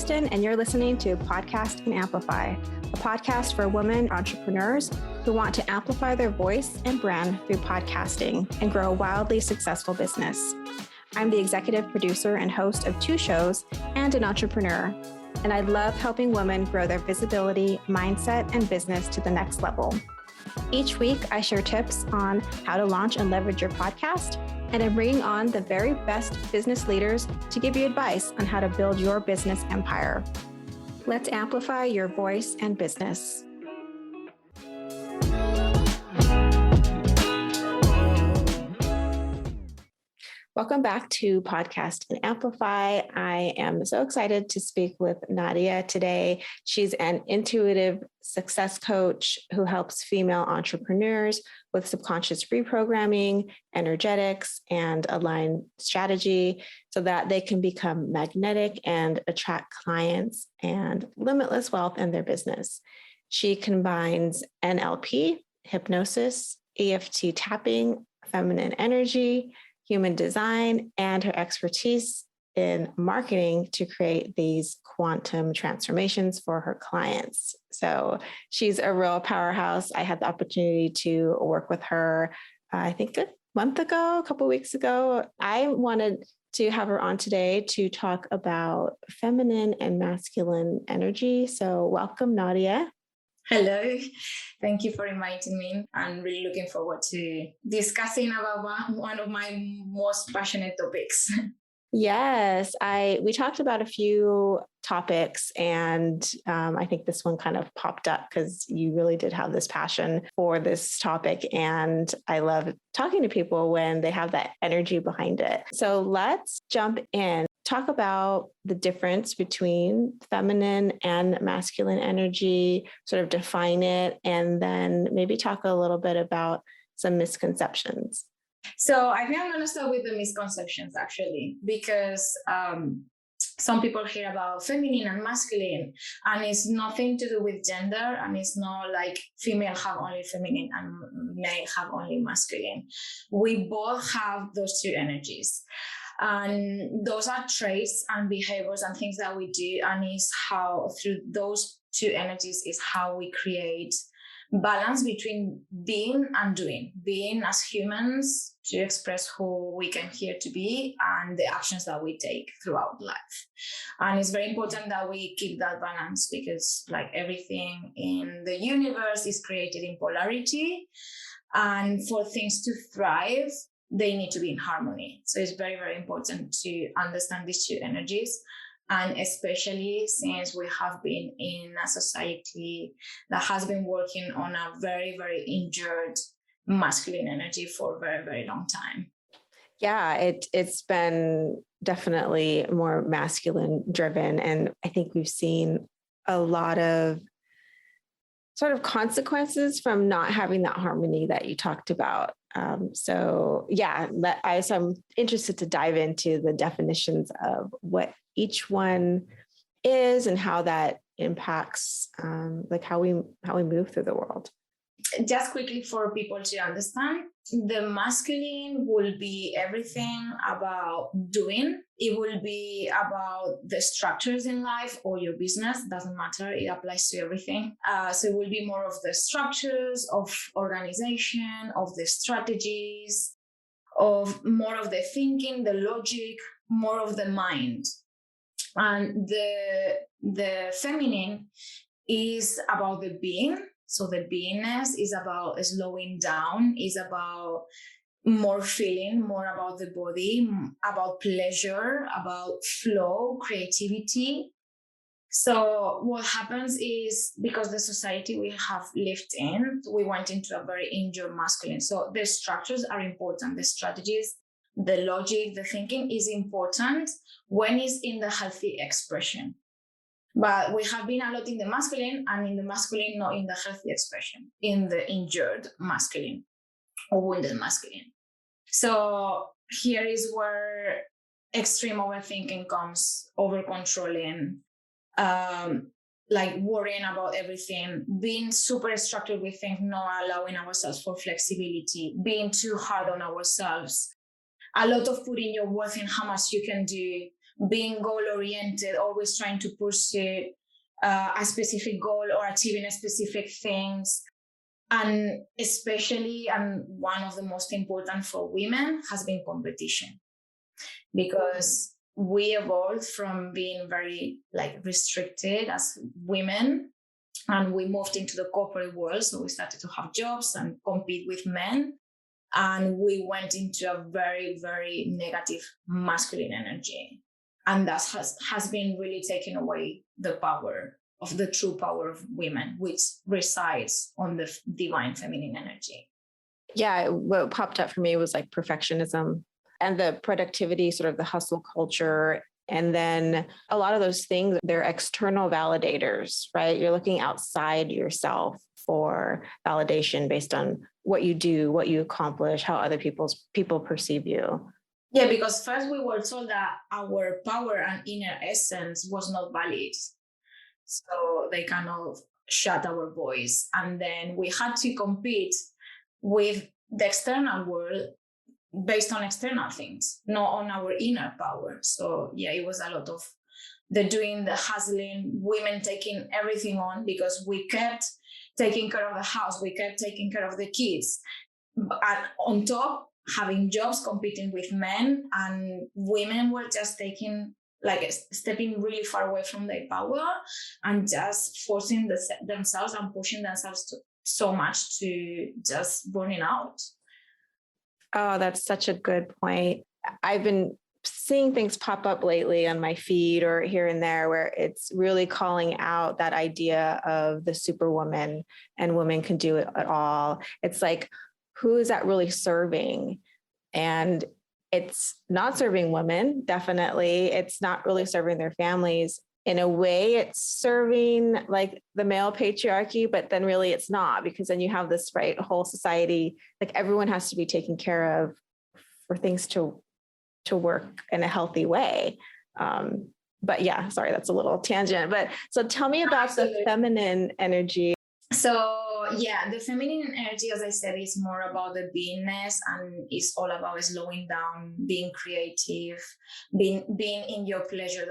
Kristen, and you're listening to Podcast and Amplify, a podcast for women entrepreneurs who want to amplify their voice and brand through podcasting and grow a wildly successful business. I'm the executive producer and host of 2 shows and an entrepreneur, and I love helping women grow their visibility, mindset, and business to the next level. Each week, I share tips on how to launch and leverage your podcast, and I'm bringing on the very best business leaders to give you advice on how to build your business empire. Let's amplify your voice and business. Welcome back to Podcast and Amplify. I am so excited to speak with Nadia today. She's an intuitive success coach who helps female entrepreneurs with subconscious reprogramming, energetics, and aligned strategy so that they can become magnetic and attract clients and limitless wealth in their business. She combines NLP, hypnosis, EFT tapping, feminine energy, human design, and her expertise in marketing to create these quantum transformations for her clients. So she's a real powerhouse. I had the opportunity to work with her, I think a month ago, a couple of weeks ago. I wanted to have her on today to talk about feminine and masculine energy. So welcome, Nadia. Hello, thank you for inviting me. I'm really looking forward to discussing about one of my most passionate topics. Yes, we talked about a few topics, and I think this one kind of popped up because you really did have this passion for this topic. And I love talking to people when they have that energy behind it. So let's jump in. Talk about the difference between feminine and masculine energy, sort of define it, and then maybe talk a little bit about some misconceptions. So I think I'm going to start with the misconceptions, actually, because some people hear about feminine and masculine, and it's nothing to do with gender, and it's not like female have only feminine and male have only masculine. We both have those 2 energies. And those are traits and behaviors and things that we do, and is how through those 2 energies is how we create balance between being and doing. Being as humans to express who we came here to be and the actions that we take throughout life. And it's very important that we keep that balance, because like everything in the universe is created in polarity, and for things to thrive, they need to be in harmony. So it's very, very important to understand these 2 energies. And especially since we have been in a society that has been working on a very, very injured masculine energy for a very, very long time. Yeah, it's been definitely more masculine driven. And I think we've seen a lot of sort of consequences from not having that harmony that you talked about. So I'm interested to dive into the definitions of what each one is and how that impacts like how we move through the world. Just quickly for people to understand, the masculine will be everything about doing. It will be about the structures in life or your business, doesn't matter. It applies to everything. So it will be more of the structures of organization, of the strategies, of more of the thinking, the logic, more of the mind. And the feminine is about the being. So the beingness is about slowing down, is about more feeling, more about the body, about pleasure, about flow, creativity. So what happens is, because the society we have lived in, we went into a very injured masculine. So the structures are important, the strategies, the logic, the thinking is important when it's in the healthy expression. But we have been a lot in the masculine, and in the masculine, not in the healthy expression, in the injured masculine or wounded masculine. So here is where extreme overthinking comes, over controlling, like worrying about everything, being super structured with things, not allowing ourselves for flexibility, being too hard on ourselves, a lot of putting your worth in how much you can do being goal oriented, always trying to pursue a specific goal or achieving a specific things. And especially, and one of the most important for women has been competition, because we evolved from being very like restricted as women, and we moved into the corporate world. So we started to have jobs and compete with men. And we went into a very, very negative masculine energy. And that has been really taking away the power of the true power of women, which resides on the divine feminine energy. Yeah, what popped up for me was like perfectionism and the productivity, sort of the hustle culture. And then a lot of those things, they're external validators, right? You're looking outside yourself for validation based on what you do, what you accomplish, how other people perceive you. Yeah, because first we were told that our power and inner essence was not valid. So they kind of shut our voice. And then we had to compete with the external world based on external things, not on our inner power. So yeah, it was a lot of the doing, the hustling, women taking everything on, because we kept taking care of the house, we kept taking care of the kids. And on top, having jobs, competing with men, and women were just taking, like stepping really far away from their power and just forcing themselves and pushing themselves so much to just burning out. Oh, that's such a good point. I've been seeing things pop up lately on my feed or here and there where it's really calling out that idea of the superwoman and women can do it at all. It's like, who is that really serving? And it's not serving women, definitely. It's not really serving their families. In a way, it's serving like the male patriarchy, but then really it's not, because then you have this, right, whole society, like everyone has to be taken care of for things to work in a healthy way. But yeah, sorry, that's a little tangent. But so tell me about the feminine energy. So yeah, the feminine energy, as I said, is more about the beingness, and it's all about slowing down, being creative, being in your pleasure.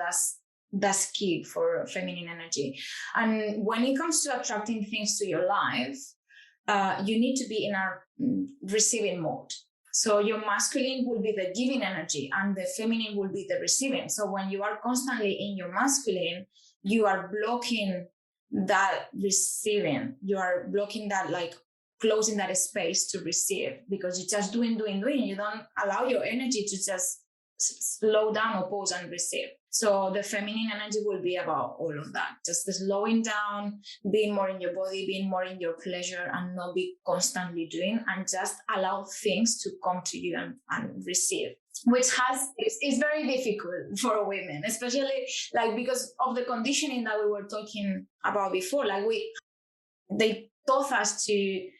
That's key for feminine energy. And when it comes to attracting things to your life, you need to be in a receiving mode. So your masculine will be the giving energy and the feminine will be the receiving. So when you are constantly in your masculine, you are blocking that receiving. You are blocking that, like closing that space to receive, because you're just doing. You don't allow your energy to just slow down or pause and receive. So the feminine energy will be about all of that, just the slowing down, being more in your body, being more in your pleasure, and not be constantly doing, and just allow things to come to you and receive, which is very difficult for women, especially like because of the conditioning that we were talking about before. Like they taught us to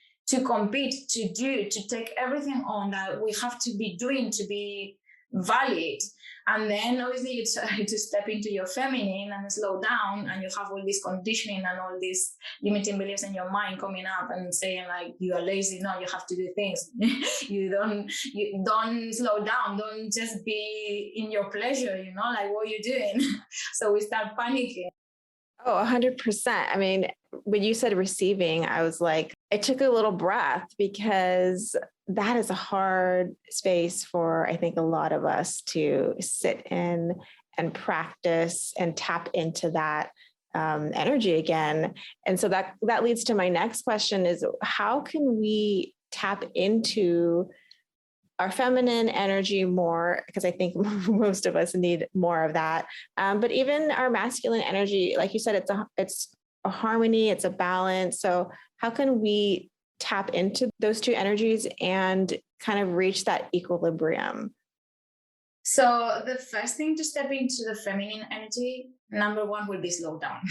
compete, to take everything on that we have to be doing to be valid. And then obviously you try to step into your feminine and slow down, and you have all this conditioning and all these limiting beliefs in your mind coming up and saying like, you are lazy, no, you have to do things. you don't slow down, don't just be in your pleasure, like what are you doing? So we start panicking. Oh, 100%. I mean, when you said receiving, I was like, I took a little breath, because that is a hard space for, I think, a lot of us to sit in and practice and tap into that energy again. And so that leads to my next question is, how can we tap into our feminine energy more? Because I think most of us need more of that. But even our masculine energy, like you said, it's a harmony, it's a balance. So how can we tap into those two energies and kind of reach that equilibrium? So the first thing to step into the feminine energy, number one, will be slow down.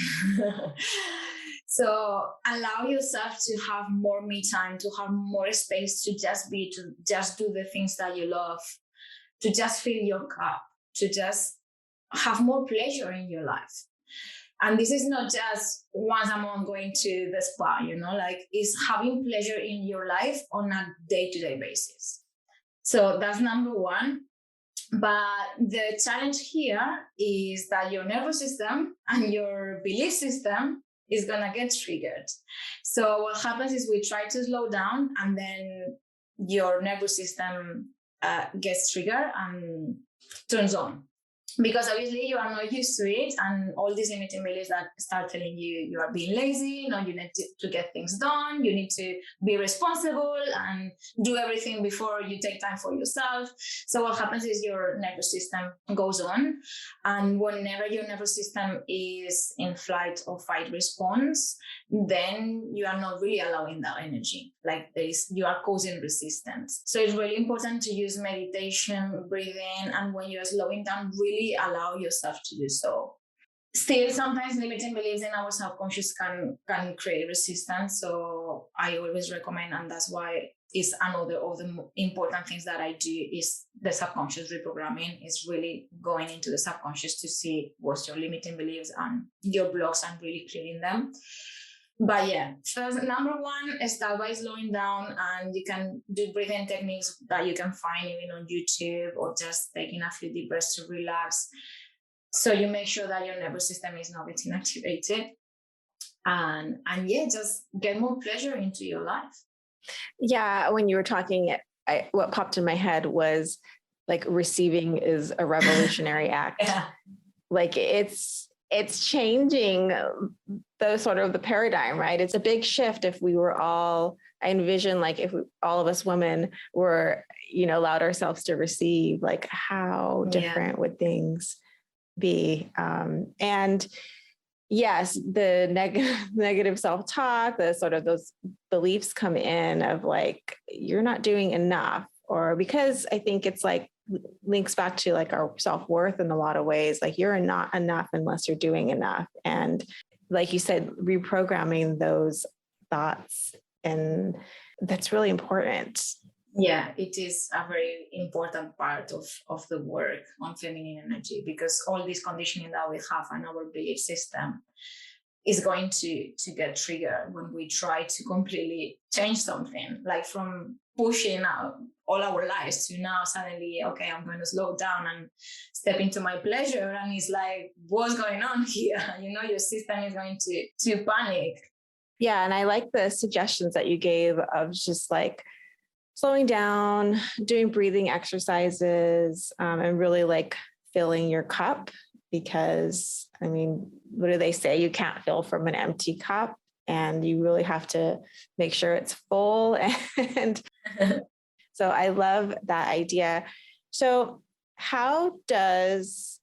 So allow yourself to have more me time, to have more space to just be, to just do the things that you love, to just fill your cup, to just have more pleasure in your life. And this is not just once a month going to the spa, like it's having pleasure in your life on a day-to-day basis. So that's number one. But the challenge here is that your nervous system and your belief system is going to get triggered. So what happens is we try to slow down, and then your nervous system gets triggered and turns on. Because obviously you are not used to it, and all these limiting beliefs that start telling you you are being lazy, no, you need to get things done, you need to be responsible and do everything before you take time for yourself. So what happens is your nervous system goes on, and whenever your nervous system is in flight or fight response, then you are not really allowing that energy. Like you are causing resistance. So it's really important to use meditation, breathing, and when you're slowing down, really allow yourself to do so. Still, sometimes limiting beliefs in our subconscious can create resistance. So I always recommend, and that's why is another of the important things that I do is the subconscious reprogramming. Is really going into the subconscious to see what's your limiting beliefs and your blocks and really clearing them. But yeah, first, number one is start by slowing down, and you can do breathing techniques that you can find even on YouTube, or just taking a few deep breaths to relax. So you make sure that your nervous system is not getting activated, and yeah, just get more pleasure into your life. Yeah, when you were talking, what popped in my head was like receiving is a revolutionary act. Yeah. Like it's changing the paradigm, right? It's a big shift. If we were all, I envision like if all of us women were, allowed ourselves to receive, like how different would things be? And yes, the negative self-talk, the sort of those beliefs come in of like, you're not doing enough, or because I think it's like links back to like our self-worth in a lot of ways. Like you're not enough unless you're doing enough. And like you said, reprogramming those thoughts, and that's really important. Yeah, it is a very important part of the work on feminine energy, because all this conditioning that we have and our belief system is going to get triggered when we try to completely change something, like from pushing out all our lives to now suddenly, okay, I'm going to slow down and step into my pleasure. And it's like, what's going on here? Your system is going to panic. Yeah. And I like the suggestions that you gave of just like slowing down, doing breathing exercises, and really like filling your cup, because I mean, what do they say? You can't fill from an empty cup, and you really have to make sure it's full. And so I love that idea. So how does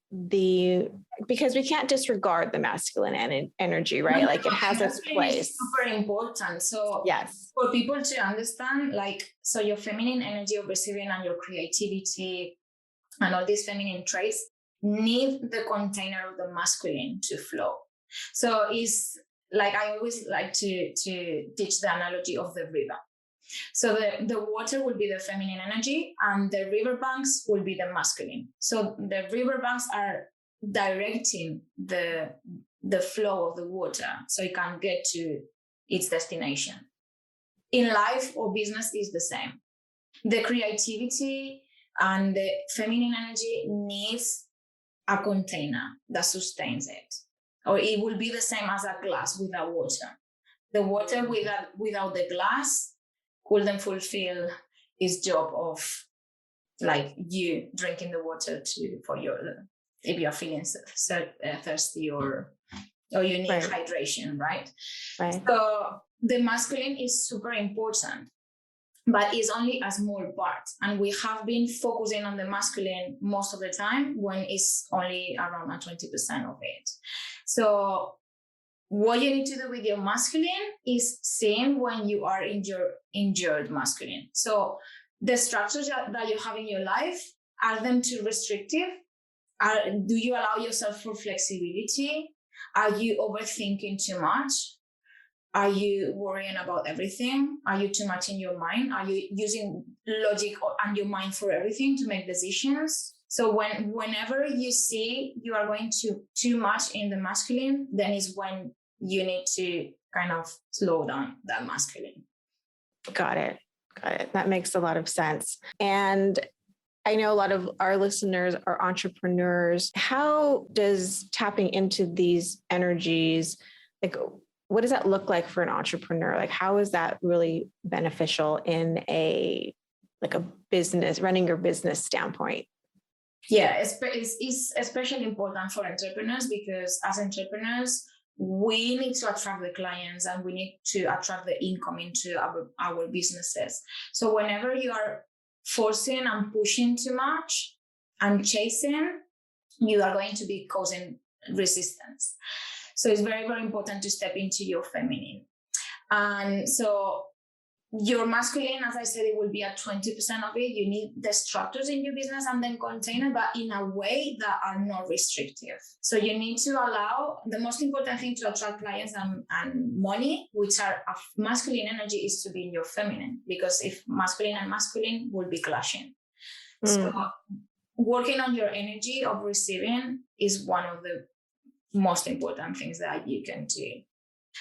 because we can't disregard the masculine energy, right? Like it has its place. Super important. So yes, for people to understand, like, so your feminine energy of receiving and your creativity and all these feminine traits need the container of the masculine to flow. So it's like, I always like to teach the analogy of the river. So the water will be the feminine energy, and the riverbanks will be the masculine. So the riverbanks are directing the flow of the water so it can get to its destination. In life or business is the same. The creativity and the feminine energy needs a container that sustains it, or it will be the same as a glass without water. The water without the glass couldn't fulfill its job of like you drinking the water for your, if you're feeling thirsty or you need hydration, right? So the masculine is super important, but it's only a small part. And we have been focusing on the masculine most of the time when it's only around 20% of it. So what you need to do with your masculine is seeing when you are injured masculine. So the structures that you have in your life, are them too restrictive? Do you allow yourself for flexibility? Are you overthinking too much? Are you worrying about everything? Are you too much in your mind? Are you using logic and your mind for everything to make decisions? So whenever you see you are going too much in the masculine, then is when you need to kind of slow down that masculine. Got it. That makes a lot of sense. And I know a lot of our listeners are entrepreneurs. How does tapping into these energies, like, what does that look like for an entrepreneur? Like, how is that really beneficial in a business, running your business standpoint? Yeah, it's especially important for entrepreneurs because as entrepreneurs, we need to attract the clients and we need to attract the income into our businesses. So whenever you are forcing and pushing too much and chasing, you are going to be causing resistance. So it's very, very important to step into your feminine. And so your masculine, as I said, it will be at 20% of it. You need the structures in your business and then container, but in a way that are not restrictive. So you need to allow the most important thing to attract clients and money, which are of masculine energy, is to be in your feminine, because if masculine and masculine will be clashing. So working on your energy of receiving is one of the most important things that you can do.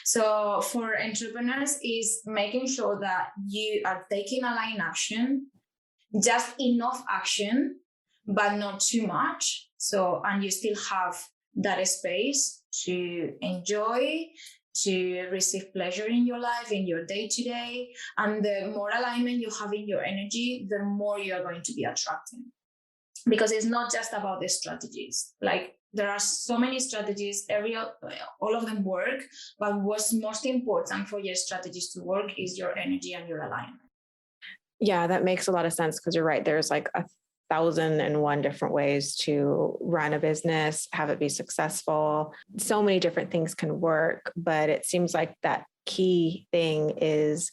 So for entrepreneurs is making sure that you are taking aligned action, just enough action, but not too much. So, and you still have that space to enjoy, to receive pleasure in your life, in your day-to-day. And the more alignment you have in your energy, the more you're going to be attracting. Because it's not just about the strategies. Like, there are so many strategies, all of them work, but what's most important for your strategies to work is your energy and your alignment. Yeah, that makes a lot of sense, because you're right. There's like 1,001 different ways to run a business, have it be successful. So many different things can work, but it seems like that key thing is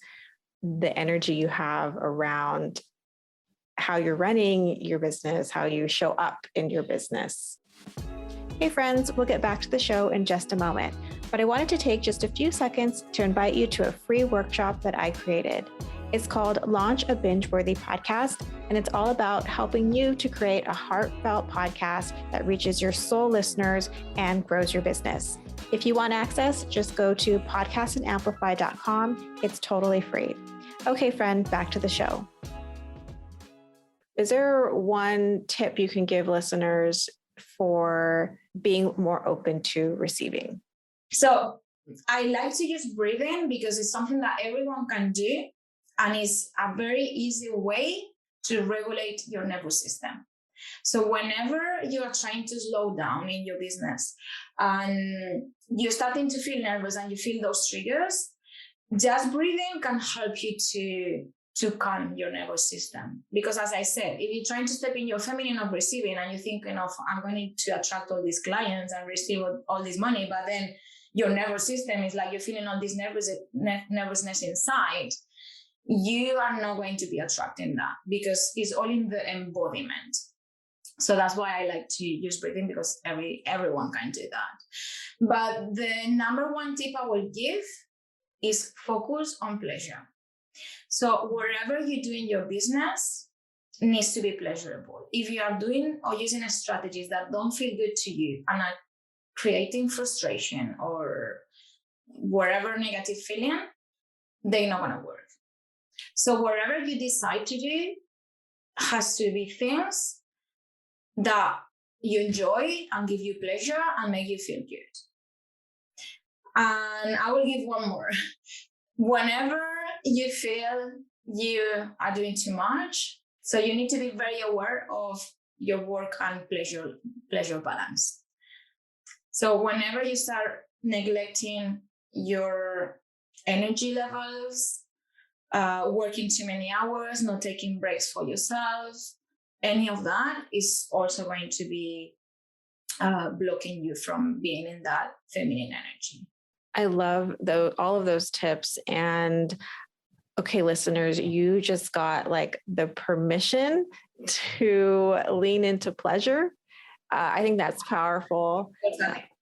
the energy you have around how you're running your business, how you show up in your business. Hey friends, we'll get back to the show in just a moment, but I wanted to take just a few seconds to invite you to a free workshop that I created. It's called Launch a Binge-Worthy Podcast, and it's all about helping you to create a heartfelt podcast that reaches your soul listeners and grows your business. If you want access, just go to podcastandamplify.com. It's totally free. Okay, friend, back to the show. Is there one tip you can give listeners for being more open to receiving? So I like to use breathing because it's something that everyone can do, and it's a very easy way to regulate your nervous system. So whenever you are trying to slow down in your business and you're starting to feel nervous and you feel those triggers, just breathing can help you to calm your nervous system. Because as I said, if you're trying to step in your feminine of receiving and you're thinking of, I'm going to attract all these clients and receive all this money, but then your nervous system is like, you're feeling all this nervousness inside, you are not going to be attracting that, because it's all in the embodiment. So that's why I like to use breathing, because everyone can do that. But the number one tip I will give is focus on pleasure. So wherever you do in your business needs to be pleasurable. If you are doing or using strategies that don't feel good to you and are creating frustration or whatever negative feeling, they're not going to work. So wherever you decide to do has to be things that you enjoy and give you pleasure and make you feel good. And I will give one more. Whenever you feel you are doing too much, so you need to be very aware of your work and pleasure balance. So whenever you start neglecting your energy levels, working too many hours, not taking breaks for yourself, any of that is also going to be blocking you from being in that feminine energy. I love all of those tips. And okay, listeners, you just got like the permission to lean into pleasure. I think that's powerful.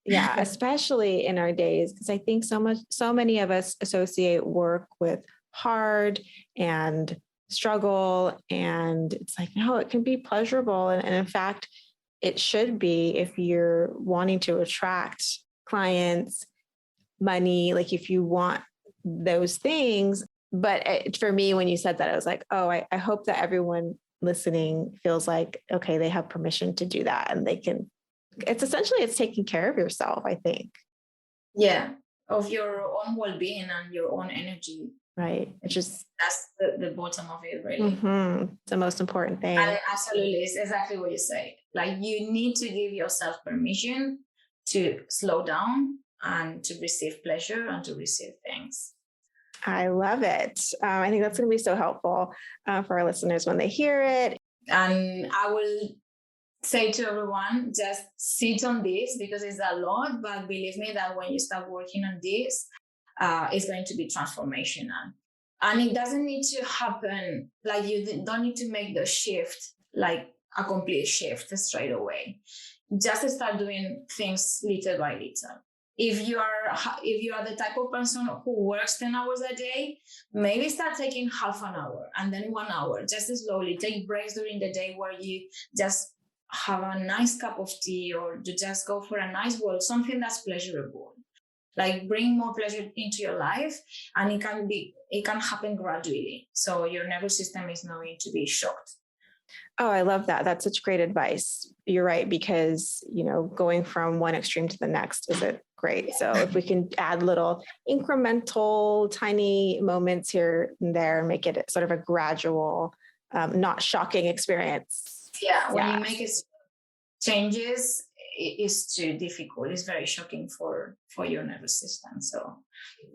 Yeah, especially in our days, because I think so many of us associate work with hard and struggle. And it's like, no, it can be pleasurable. And in fact, it should be, if you're wanting to attract clients, money, like if you want those things. But for me, when you said that, I was like, oh, I hope that everyone listening feels like, okay, they have permission to do that, and it's taking care of yourself, I think. Yeah, of your own well-being and your own energy. Right. That's the bottom of it, really. It's the most important thing. And absolutely, it's exactly what you say. Like, you need to give yourself permission to slow down and to receive pleasure and to receive things. I love it. I think that's going to be so helpful for our listeners when they hear it. And I will say to everyone, just sit on this, because it's a lot, but believe me that when you start working on this, it's going to be transformational. And it doesn't need to happen, like, you don't need to make the shift, like a complete shift straight away. Just start doing things little by little. If you are the type of person who works 10 hours a day, maybe start taking half an hour and then 1 hour, just slowly. Take breaks during the day where you just have a nice cup of tea, or to just go for a nice walk, something that's pleasurable. Like, bring more pleasure into your life, and it can happen gradually. So your nervous system is not going to be shocked. Oh, I love that. That's such great advice. You're right, because, going from one extreme to the next isn't great. So if we can add little incremental, tiny moments here and there, and make it sort of a gradual, not shocking experience. Yeah. When you make it changes, it's too difficult. It's very shocking for your nervous system. So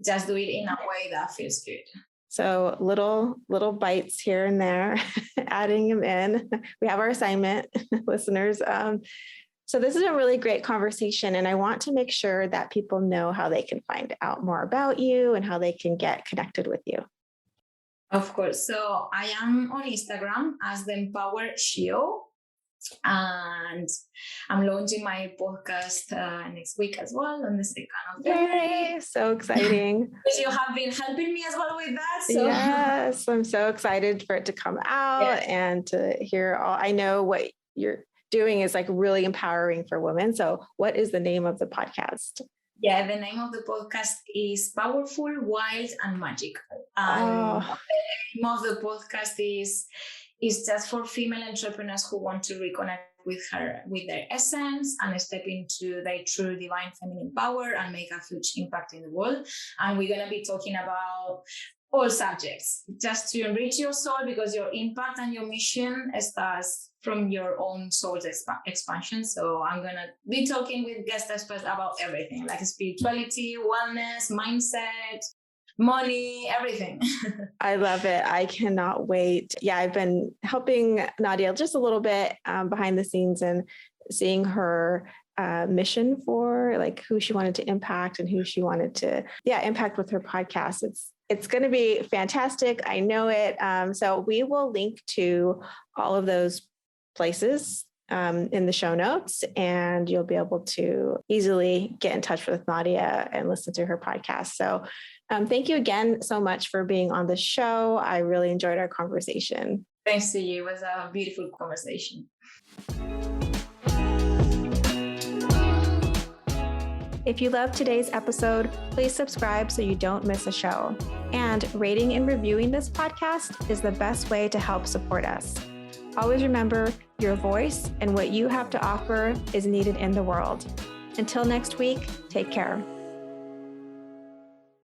just do it in a way that feels good. So little bites here and there, adding them in. We have our assignment, listeners. So this is a really great conversation, and I want to make sure that people know how they can find out more about you and how they can get connected with you. Of course. So I am on Instagram as the Empower Shio. And I'm launching my podcast next week as well, on the 2nd of January. Yay, so exciting. Because you have been helping me as well with that. So. Yes, I'm so excited for it to come out and to hear all. I know what you're doing is like really empowering for women. So what is the name of the podcast? Yeah, the name of the podcast is Powerful, Wild, and Magical. And the name of the podcast is just for female entrepreneurs who want to reconnect with their essence and step into their true divine feminine power and make a huge impact in the world. And we're going to be talking about all subjects, just to enrich your soul, because your impact and your mission starts from your own soul's expansion. So I'm going to be talking with guest experts about everything, like spirituality, wellness, mindset, money, everything. I love it. I cannot wait. Yeah, I've been helping Nadia just a little bit behind the scenes, and seeing her mission for like who she wanted to impact and who she wanted to impact with her podcast. It's going to be fantastic. I know it. So we will link to all of those places in the show notes, and you'll be able to easily get in touch with Nadia and listen to her podcast. So thank you again so much for being on the show. I really enjoyed our conversation. Thanks to you. It was a beautiful conversation. If you loved today's episode, please subscribe so you don't miss a show. And rating and reviewing this podcast is the best way to help support us. Always remember, your voice and what you have to offer is needed in the world. Until next week, take care.